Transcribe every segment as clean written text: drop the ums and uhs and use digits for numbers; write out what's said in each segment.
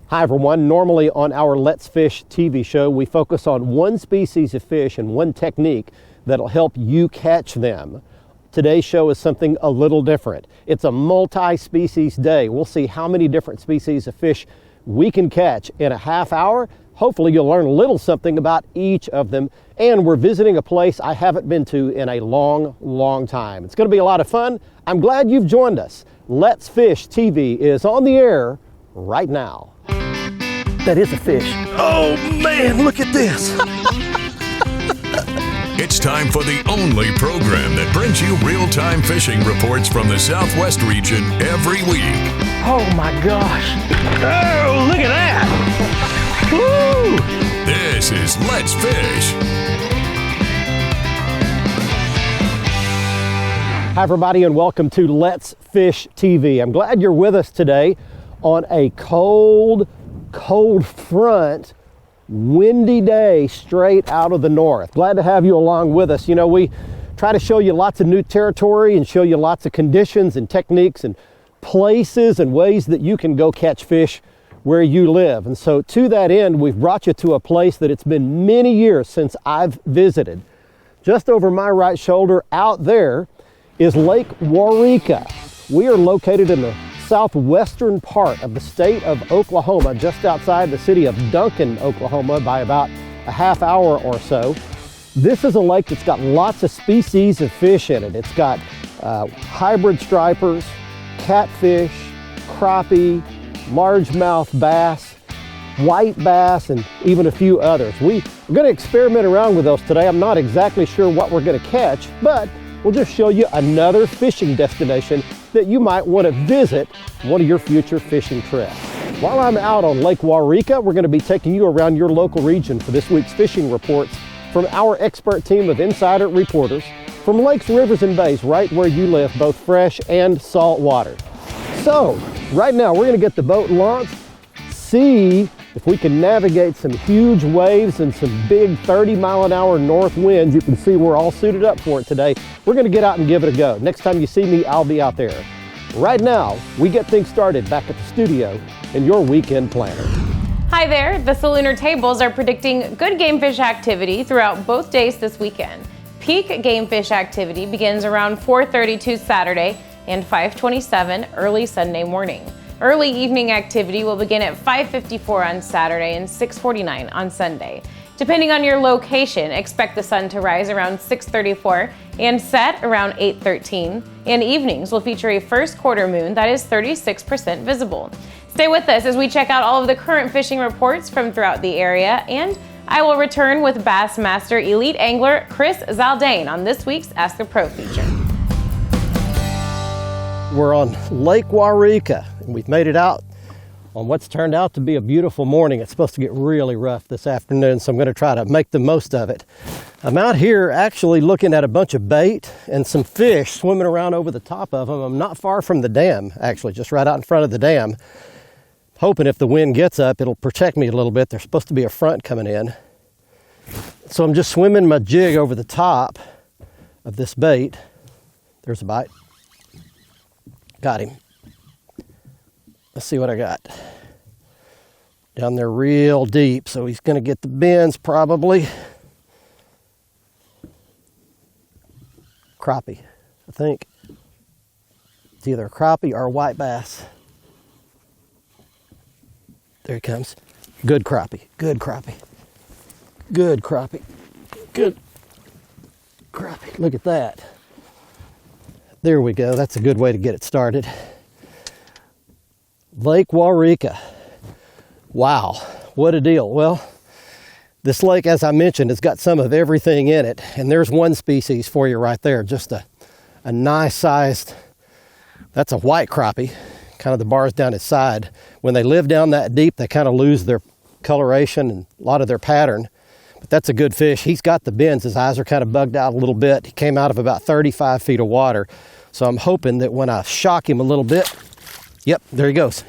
Hi everyone, normally on our Let's Fish TV show, we focus on one species of fish and one technique that'll help you catch them. Today's show is something a little different. It's a multi-species day. We'll see how many different species of fish we can catch in a half hour. Hopefully you'll learn a little something about each of them. And we're visiting a place I haven't been to in a long time. It's gonna be a lot of fun. I'm glad you've joined us. Let's Fish TV is on the air right now. That is a fish. Oh man, look at this. It's time for the only program that brings you real-time fishing reports from the Southwest region every week. Oh my gosh. Oh, look at that. Woo! This is Let's Fish. Hi everybody and welcome to Let's Fish TV. I'm glad you're with us today on a cold front, windy day straight out of the north. Glad to have you along with us. You know, we try to show you lots of new territory and show you lots of conditions and techniques and places and ways that you can go catch fish where you live. And so to that end, we've brought you to a place that it's been many years since I've visited. Just over my right shoulder out there is Lake WAURIKA. We are located in the southwestern part of the state of Oklahoma, just outside the city of Duncan, Oklahoma, by about a half hour or so. This is a lake that's got lots of species of fish in it. It's got hybrid stripers, catfish, crappie, largemouth bass, white bass, and even a few others. We're going to experiment around with those today. I'm not exactly sure what we're going to catch, but we'll just show you another fishing destination that you might want to visit one of your future fishing trips. While I'm out on Lake WAURIKA, we're going to be taking you around your local region for this week's fishing reports from our expert team of insider reporters from lakes, rivers, and bays right where you live, both fresh and salt water. So right now we're going to get the boat launched, see if we can navigate some huge waves and some big 30-mile-an-hour north winds. You can see we're all suited up for it today. We're going to get out and give it a go. Next time you see me, I'll be out there. Right now, we get things started back at the studio in your weekend planner. Hi there, the Salooner Tables are predicting good game fish activity throughout both days this weekend. Peak game fish activity begins around 4:32 Saturday and 5:27 early Sunday morning. Early evening activity will begin at 5:54 on Saturday and 6:49 on Sunday. Depending on your location, expect the sun to rise around 6:34 and set around 8:13. And evenings will feature a first quarter moon that is 36% visible. Stay with us as we check out all of the current fishing reports from throughout the area, and I will return with Bassmaster Elite Angler Chris Zaldain on this week's Ask the Pro feature. We're on Lake WAURIKA, and we've made it out on what's turned out to be a beautiful morning. It's supposed to get really rough this afternoon, so I'm going to try to make the most of it. I'm out here actually looking at a bunch of bait and some fish swimming around over the top of them. I'm not far from the dam, actually, just right out in front of the dam. Hoping if the wind gets up, it'll protect me a little bit. There's supposed to be a front coming in. So I'm just swimming my jig over the top of this bait. There's a bite. Got him. Let's see what I got. Down there real deep, so he's going to get the bends probably. Crappie, I think. It's either a crappie or a white bass. There he comes. Good crappie, good crappie. Good crappie, good crappie. Look at that. There we go. That's a good way to get it started. Lake WAURIKA. Wow, what a deal. Well, this lake, as I mentioned, has got some of everything in it. And there's one species for you right there. Just a nice sized, that's a white crappie. Kind of the bars down its side. When they live down that deep, they kind of lose their coloration and a lot of their pattern. But that's a good fish. He's got the bends. His eyes are kind of bugged out a little bit. He came out of about 35 feet of water. So I'm hoping that when I shock him a little bit, yep, there he goes.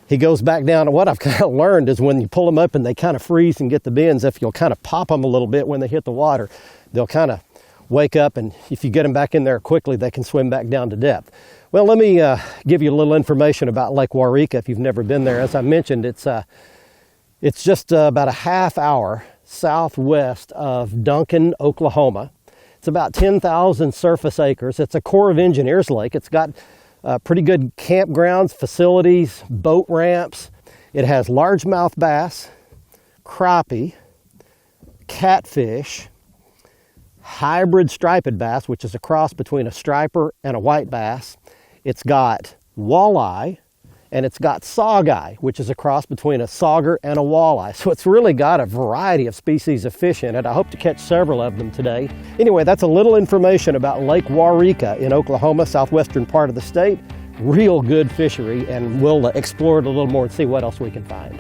He goes back down. And what I've kind of learned is when you pull them up and they kind of freeze and get the bends, if you'll kind of pop them a little bit when they hit the water, they'll kind of wake up, and if you get them back in there quickly, they can swim back down to depth. Well, let me give you a little information about Lake WAURIKA if you've never been there. As I mentioned, it's just about a half hour southwest of Duncan, Oklahoma. It's about 10,000 surface acres. It's a Corps of Engineers lake. It's got pretty good campgrounds, facilities, boat ramps. It has largemouth bass, crappie, catfish, hybrid striped bass, which is a cross between a striper and a white bass. It's got walleye, and it's got saugeye, which is a cross between a sauger and a walleye. So it's really got a variety of species of fish in it. I hope to catch several of them today. Anyway, that's a little information about Lake WAURIKA in Oklahoma, southwestern part of the state. Real good fishery, and we'll explore it a little more and see what else we can find.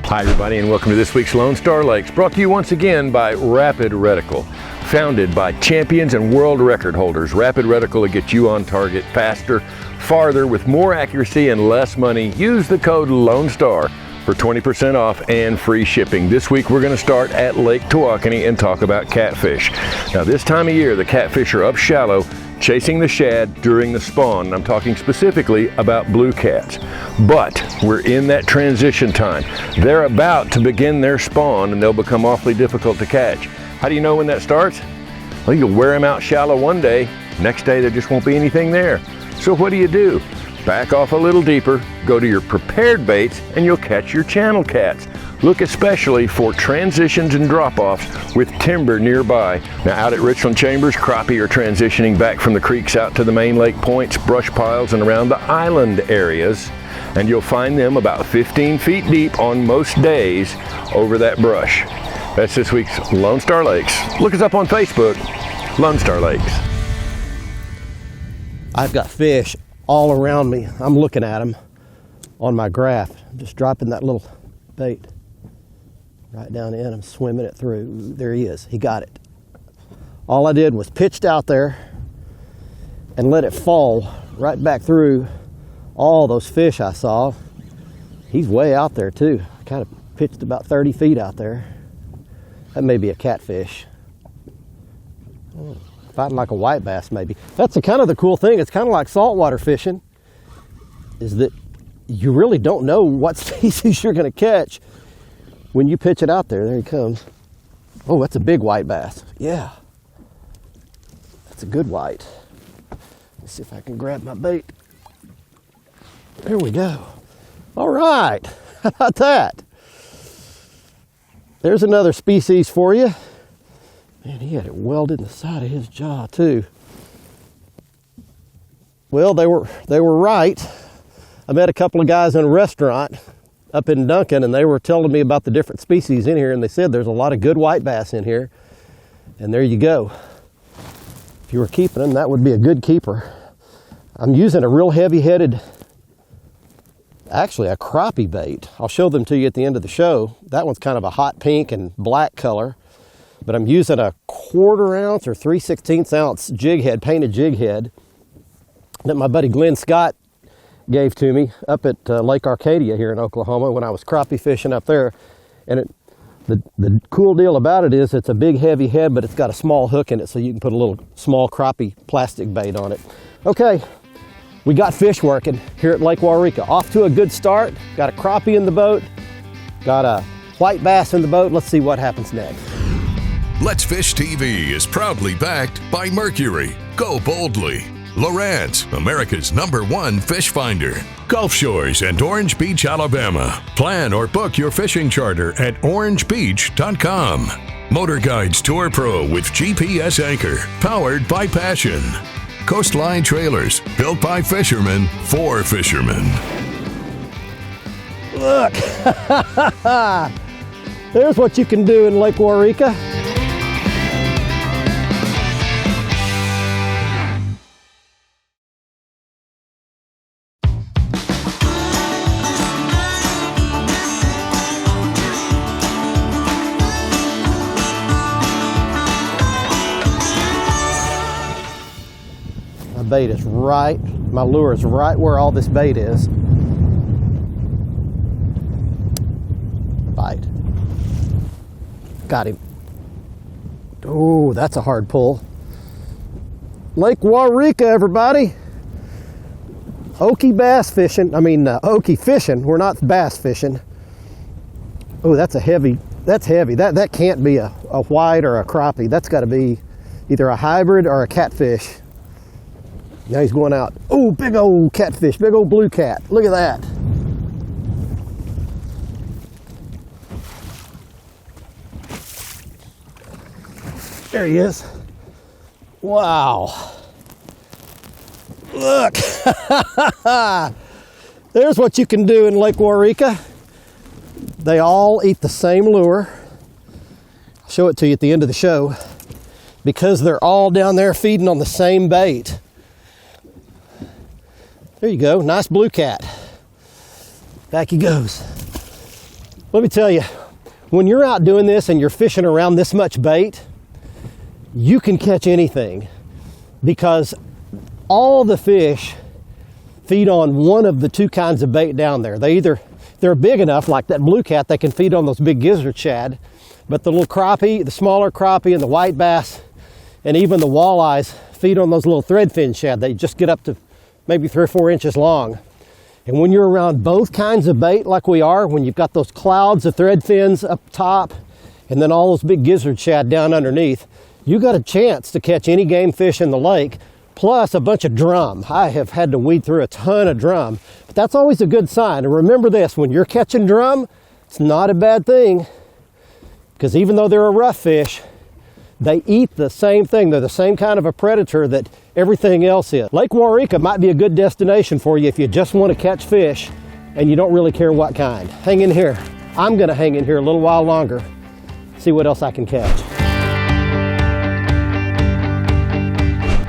Hi everybody, and welcome to this week's Lone Star Lakes, brought to you once again by Rapid Reticle. Founded by champions and world record holders, Rapid Reticle will get you on target faster, farther, with more accuracy and less money. Use the code Lone Star for 20% off and free shipping. This week we're going to start at Lake Tawakoni and talk about catfish. Now this time of year, the catfish are up shallow, chasing the shad during the spawn. I'm talking specifically about blue cats. But we're in that transition time. They're about to begin their spawn, and they'll become awfully difficult to catch. How do you know when that starts? Well, you'll wear them out shallow one day, next day there just won't be anything there. So what do? Back off a little deeper, go to your prepared baits, and you'll catch your channel cats. Look especially for transitions and drop-offs with timber nearby. Now out at Richland Chambers, crappie are transitioning back from the creeks out to the main lake points, brush piles, and around the island areas. And you'll find them about 15 feet deep on most days over that brush. That's this week's Lone Star Lakes. Look us up on Facebook, Lone Star Lakes. I've got fish all around me. I'm looking at them on my graph. I'm just dropping that little bait right down in. I'm swimming it through. There he is. He got it. All I did was pitched out there and let it fall right back through all those fish I saw. He's way out there too. I kind of pitched about 30 feet out there. That may be a catfish. Fighting like a white bass maybe. That's kind of the cool thing. It's kind of like saltwater fishing, is that you really don't know what species you're going to catch when you pitch it out there. There he comes. Oh, that's a big white bass. Yeah. That's a good white. Let's see if I can grab my bait. There we go. All right. How about that? There's another species for you. Man, he had it welded in the side of his jaw too. Well, they were right. I met a couple of guys in a restaurant up in Duncan, and they were telling me about the different species in here, and they said there's a lot of good white bass in here. And there you go. If you were keeping them, that would be a good keeper. I'm using a real heavy-headed, actually a crappie bait. I'll show them to you at the end of the show. That one's kind of a hot pink and black color, but I'm using a 1/4 ounce or 3/16 ounce jig head, painted jig head that my buddy Glenn Scott gave to me up at Lake Arcadia here in Oklahoma when I was crappie fishing up there. And the cool deal about it is it's a big heavy head, but it's got a small hook in it, so you can put a little small crappie plastic bait on it. Okay, we got fish working here at Lake WAURIKA. Off to a good start. Got a crappie in the boat, got a white bass in the boat. Let's see what happens next. Let's Fish TV is proudly backed by Mercury. Go boldly. Lowrance, America's #1 fish finder. Gulf Shores and Orange Beach, Alabama. Plan or book your fishing charter at orangebeach.com. MotorGuide's Tour Pro with GPS anchor, powered by passion. Coastline Trailers, built by fishermen for fishermen. Look, there's what you can do in Lake WAURIKA. My bait is right, my lure is right where all this bait is. Bite. Got him. Oh, that's a hard pull. Lake WAURIKA, everybody. Okie bass fishing. Okie fishing. We're not bass fishing. Oh, that's heavy. That can't be a white or a crappie. That's got to be either a hybrid or a catfish. Now he's going out. Oh, big old catfish, big old blue cat. Look at that. There he is. Wow. Look. There's what you can do in Lake WAURIKA. They all eat the same lure. I'll show it to you at the end of the show. Because they're all down there feeding on the same bait. There you go, nice blue cat. Back he goes. Let me tell you, when you're out doing this and you're fishing around this much bait, you can catch anything because all the fish feed on one of the two kinds of bait down there. They're big enough, like that blue cat, they can feed on those big gizzard shad, but the little crappie, the smaller crappie and the white bass and even the walleyes feed on those little threadfin shad. They just get up to maybe 3 or 4 inches long. And when you're around both kinds of bait like we are, when you've got those clouds of threadfins up top and then all those big gizzard shad down underneath, you got a chance to catch any game fish in the lake, plus a bunch of drum. I have had to weed through a ton of drum, but that's always a good sign. And remember this, when you're catching drum, it's not a bad thing, because even though they're a rough fish, they eat the same thing. They're the same kind of a predator that everything else is. Lake WAURIKA might be a good destination for you if you just want to catch fish and you don't really care what kind. Hang in here. I'm gonna hang in here a little while longer, see what else I can catch.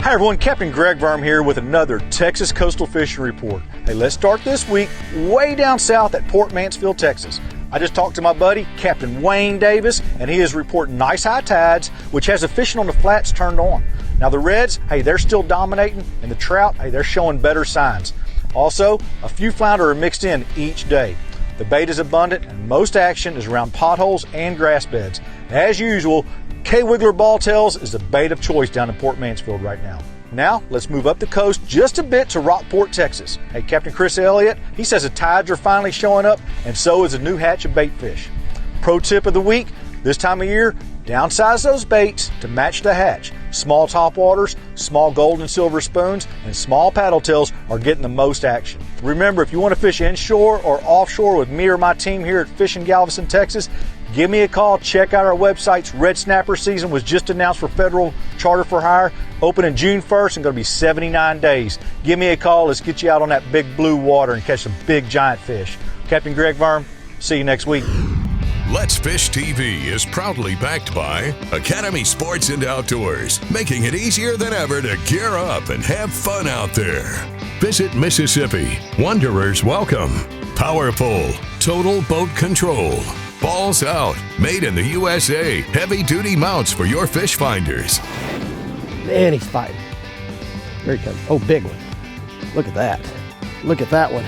Hi everyone, Captain Greg Verm here with another Texas Coastal Fishing Report. Hey, let's start this week way down south at Port Mansfield, Texas. I just talked to my buddy, Captain Wayne Davis, and he is reporting nice high tides, which has the fishing on the flats turned on. Now the reds, hey, they're still dominating, and the trout, hey, they're showing better signs. Also, a few flounder are mixed in each day. The bait is abundant, and most action is around potholes and grass beds. As usual, K-Wiggler Balltails is the bait of choice down in Port Mansfield right now. Now, let's move up the coast just a bit to Rockport, Texas. Hey, Captain Chris Elliott, he says the tides are finally showing up, and so is a new hatch of bait fish. Pro tip of the week, this time of year, downsize those baits to match the hatch. Small topwaters, small gold and silver spoons, and small paddle tails are getting the most action. Remember, if you want to fish inshore or offshore with me or my team here at Fishing Galveston, Texas, give me a call. Check out our websites. Red Snapper season was just announced for federal charter for hire, opening June 1st and going to be 79 days. Give me a call. Let's get you out on that big blue water and catch some big giant fish. Captain Greg Verm, see you next week. Let's Fish TV is proudly backed by Academy Sports and Outdoors, making it easier than ever to gear up and have fun out there. Visit Mississippi, Wanderers Welcome, Power Pole, Total Boat Control, Balls Out, made in the USA, heavy-duty mounts for your fish finders. Man, he's fighting. There he comes. Oh, big one. Look at that. Look at that one.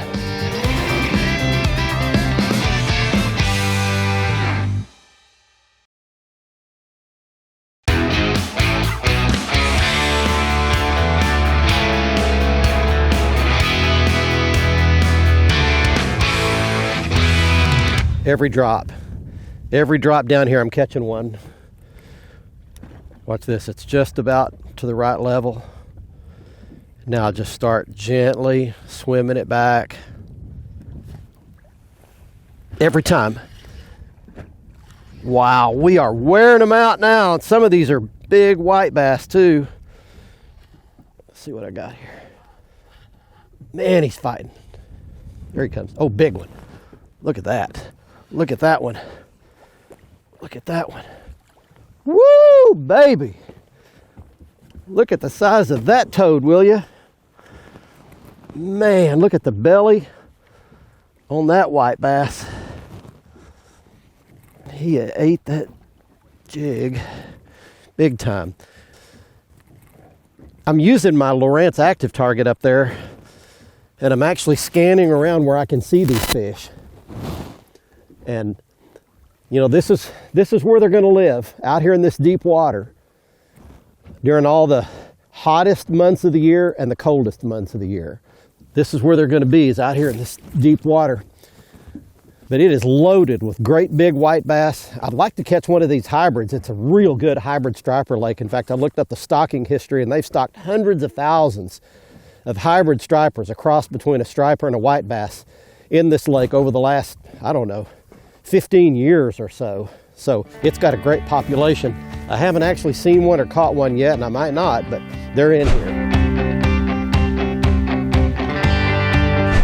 Every drop down here, I'm catching one. Watch this, it's just about to the right level. Now I'll just start gently swimming it back. Every time. Wow, we are wearing them out now. And some of these are big white bass too. Let's see what I got here. Man, he's fighting. There he comes. Oh, big one. Look at that. Look at that one. Look at that one. Woo, baby. Look at the size of that toad, will you? Man, look at the belly on that white bass. He ate that jig big time. I'm using my Lowrance Active Target up there, and I'm actually scanning around where I can see these fish. And You know, this is where they're going to live, out here in this deep water during all the hottest months of the year and the coldest months of the year. This is where they're going to be, is out here in this deep water. But it is loaded with great big white bass. I'd like to catch one of these hybrids. It's a real good hybrid striper lake. In fact, I looked up the stocking history, and they've stocked hundreds of thousands of hybrid stripers, a cross between a striper and a white bass, in this lake over the last, I don't know, 15 years or so. So it's got a great population. I haven't actually seen one or caught one yet, and I might not, but they're in here.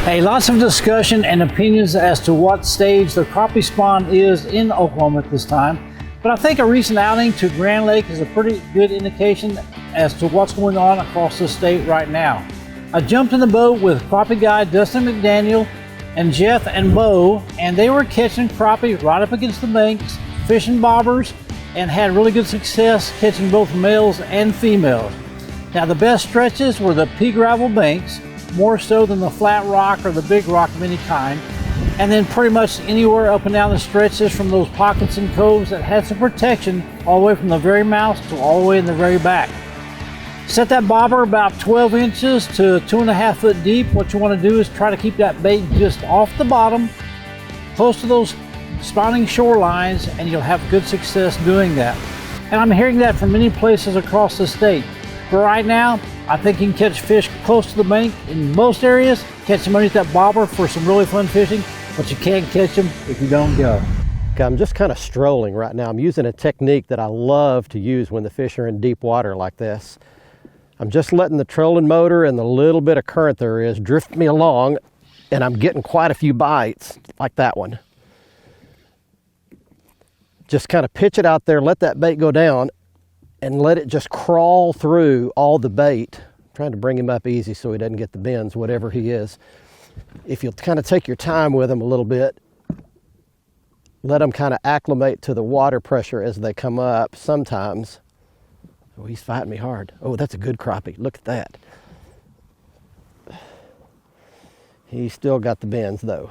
Hey, lots of discussion and opinions as to what stage the crappie spawn is in Oklahoma at this time. But I think a recent outing to Grand Lake is a pretty good indication as to what's going on across the state right now. I jumped in the boat with crappie guide Dustin McDaniel and Jeff and Bo, and they were catching crappie right up against the banks, fishing bobbers, and had really good success catching both males and females. Now the best stretches were the pea gravel banks, more so than the flat rock or the big rock of any kind, and then pretty much anywhere up and down the stretches from those pockets and coves that had some protection all the way from the very mouth to all the way in the very back. Set that bobber about 12 inches to 2.5 foot deep. What you want to do is try to keep that bait just off the bottom, close to those spawning shorelines, and you'll have good success doing that. And I'm hearing that from many places across the state. For right now, I think you can catch fish close to the bank in most areas, catch them underneath that bobber for some really fun fishing, but you can't catch them if you don't go. Okay, I'm just kind of strolling right now. I'm using a technique that I love to use when the fish are in deep water like this. I'm just letting the trolling motor and the little bit of current there is drift me along, and I'm getting quite a few bites like that one. Just kind of pitch it out there, let that bait go down, and let it just crawl through all the bait. I'm trying to bring him up easy so he doesn't get the bends, whatever he is. If you'll kind of take your time with him a little bit, let them kind of acclimate to the water pressure as they come up sometimes. Oh, he's fighting me hard. Oh, that's a good crappie. Look at that. He's still got the bends though.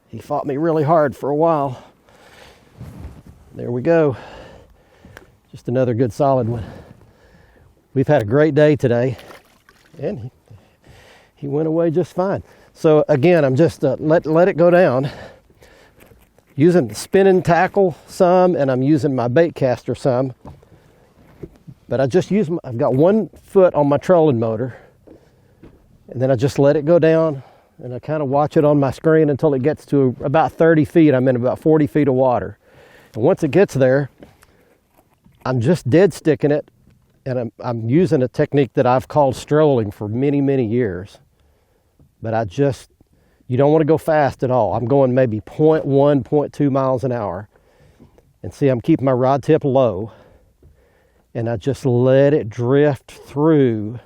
He fought me really hard for a while. There we go. Just another good solid one. We've had a great day today, and he went away just fine. So again, I'm just let it go down. Using the spinning tackle some, and I'm using my bait caster some. But I've got 1 foot on my trolling motor, and then I just let it go down, and I kind of watch it on my screen until it gets to about 30 feet. I'm in about 40 feet of water. And once it gets there, I'm just dead sticking it, and I'm using a technique that I've called strolling for many, many years. But you don't want to go fast at all. I'm going maybe 0.1, 0.2 miles an hour. And see, I'm keeping my rod tip low, and I just let it drift through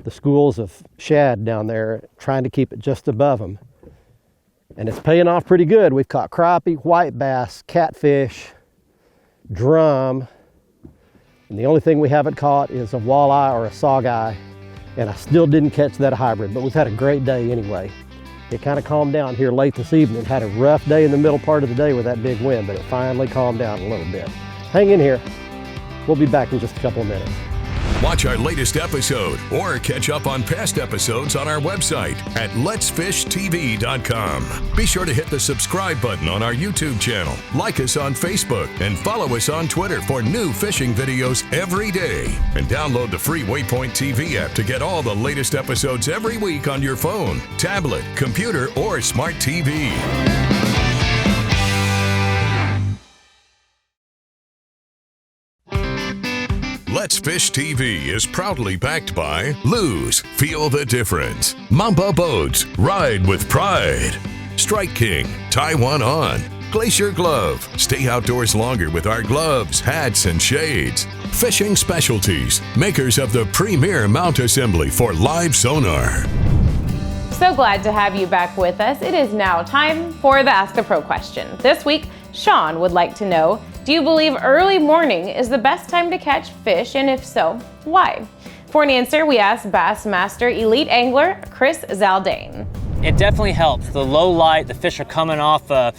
the schools of shad down there, trying to keep it just above them. And it's paying off pretty good. We've caught crappie, white bass, catfish, drum, and the only thing we haven't caught is a walleye or a sawguy, and I still didn't catch that hybrid, but we've had a great day anyway. It kind of calmed down here late this evening. Had a rough day in the middle part of the day with that big wind, but it finally calmed down a little bit. Hang in here. We'll be back in just a couple of minutes. Watch our latest episode or catch up on past episodes on our website at letsfishtv.com. Be sure to hit the subscribe button on our YouTube channel, like us on Facebook, and follow us on Twitter for new fishing videos every day. And download the free Waypoint TV app to get all the latest episodes every week on your phone, tablet, computer, or smart TV. Let's Fish TV is proudly backed by Lose, Feel the Difference, Mamba Boats, Ride with Pride, Strike King, Tie One On, Glacier Glove, stay outdoors longer with our gloves, hats, and shades, Fishing Specialties, makers of the premier mount assembly for live sonar. So glad to have you back with us. It is now time for the Ask a Pro question. This week, Sean would like to know, do you believe early morning is the best time to catch fish, and if so, why? For an answer, we asked Bassmaster Elite Angler Chris Zaldane. It definitely helps. The low light, the fish are coming off a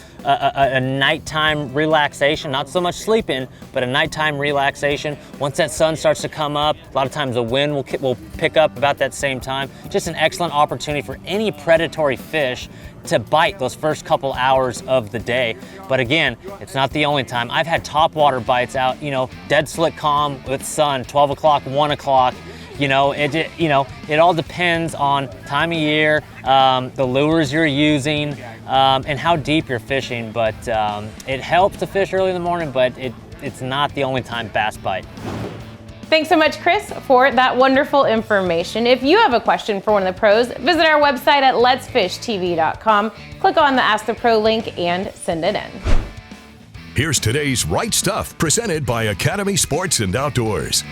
nighttime relaxation, not so much sleeping, but a nighttime relaxation. Once that sun starts to come up, a lot of times the wind will pick up about that same time. Just an excellent opportunity for any predatory fish to bite those first couple hours of the day. But again, it's not the only time. I've had topwater bites out, dead slick calm with sun, 12 o'clock, 1 o'clock. It all depends on time of year, the lures you're using, and how deep you're fishing. But it helps to fish early in the morning, but it's not the only time bass bite. Thanks so much, Chris, for that wonderful information. If you have a question for one of the pros, visit our website at letsfishtv.com. Click on the Ask the Pro link and send it in. Here's today's Right Stuff, presented by Academy Sports and Outdoors.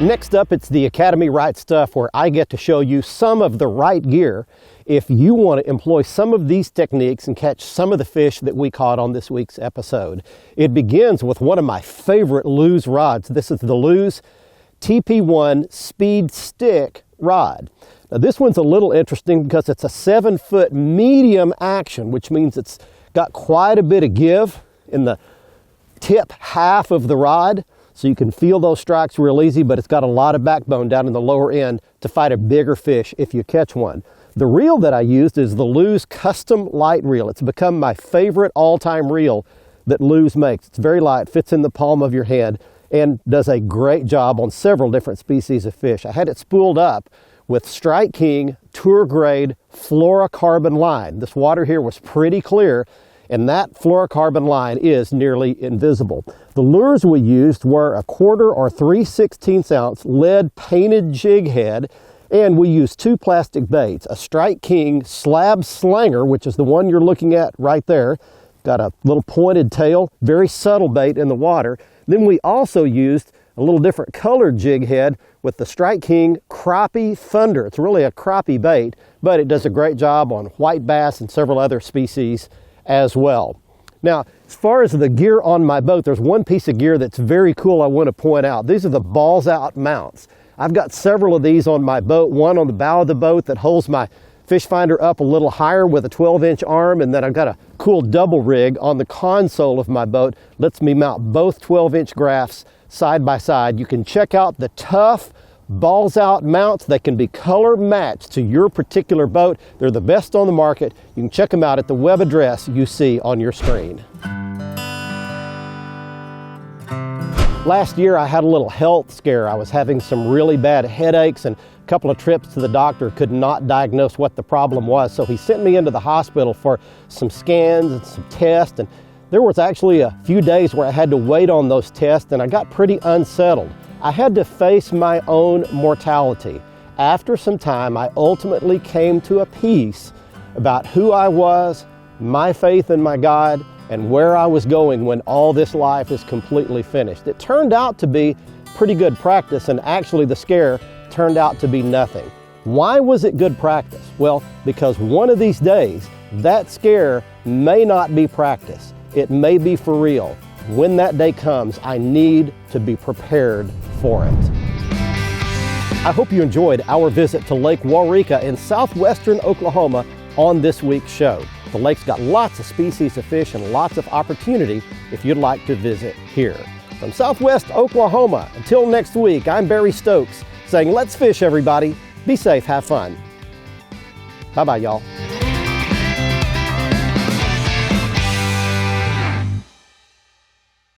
Next up, it's the Academy Right Stuff, where I get to show you some of the right gear if you want to employ some of these techniques and catch some of the fish that we caught on this week's episode. It begins with one of my favorite Lew's rods. This is the Lew's TP1 Speed Stick rod. Now, this one's a little interesting because it's a 7-foot medium action, which means it's got quite a bit of give in the tip half of the rod. So you can feel those strikes real easy, but it's got a lot of backbone down in the lower end to fight a bigger fish if you catch one. The reel that I used is the Lew's Custom Light Reel. It's become my favorite all-time reel that Lew's makes. It's very light, fits in the palm of your hand, and does a great job on several different species of fish. I had it spooled up with Strike King Tour Grade fluorocarbon line. This water here was pretty clear, and that fluorocarbon line is nearly invisible. The lures we used were a 1/4 or 3/16 ounce lead painted jig head, and we used 2 plastic baits, a Strike King slab slanger, which is the one you're looking at right there. Got a little pointed tail, very subtle bait in the water. Then we also used a little different colored jig head with the Strike King Crappie Thunder. It's really a crappie bait, but it does a great job on white bass and several other species as well. Now, as far as the gear on my boat, there's one piece of gear that's very cool I want to point out. These are the balls out mounts. I've got several of these on my boat, one on the bow of the boat that holds my fish finder up a little higher with a 12-inch arm, and then I've got a cool double rig on the console of my boat. Lets me mount both 12-inch graphs side by side. You can check out the Tough balls out mounts. They can be color matched to your particular boat. They're the best on the market. You can check them out at the web address you see on your screen. Last year I had a little health scare. I was having some really bad headaches, and a couple of trips to the doctor could not diagnose what the problem was. So he sent me into the hospital for some scans and some tests, and there was actually a few days where I had to wait on those tests, and I got pretty unsettled. I had to face my own mortality. After some time, I ultimately came to a peace about who I was, my faith in my God, and where I was going when all this life is completely finished. It turned out to be pretty good practice, and actually the scare turned out to be nothing. Why was it good practice? Well, because one of these days, that scare may not be practice. It may be for real. When that day comes, I need to be prepared for it. I hope you enjoyed our visit to Lake WAURIKA in southwestern Oklahoma on this week's show. The lake's got lots of species of fish and lots of opportunity if you'd like to visit here. From Southwest Oklahoma, until next week, I'm Barry Stokes saying let's fish, everybody. Be safe, have fun. Bye-bye, y'all.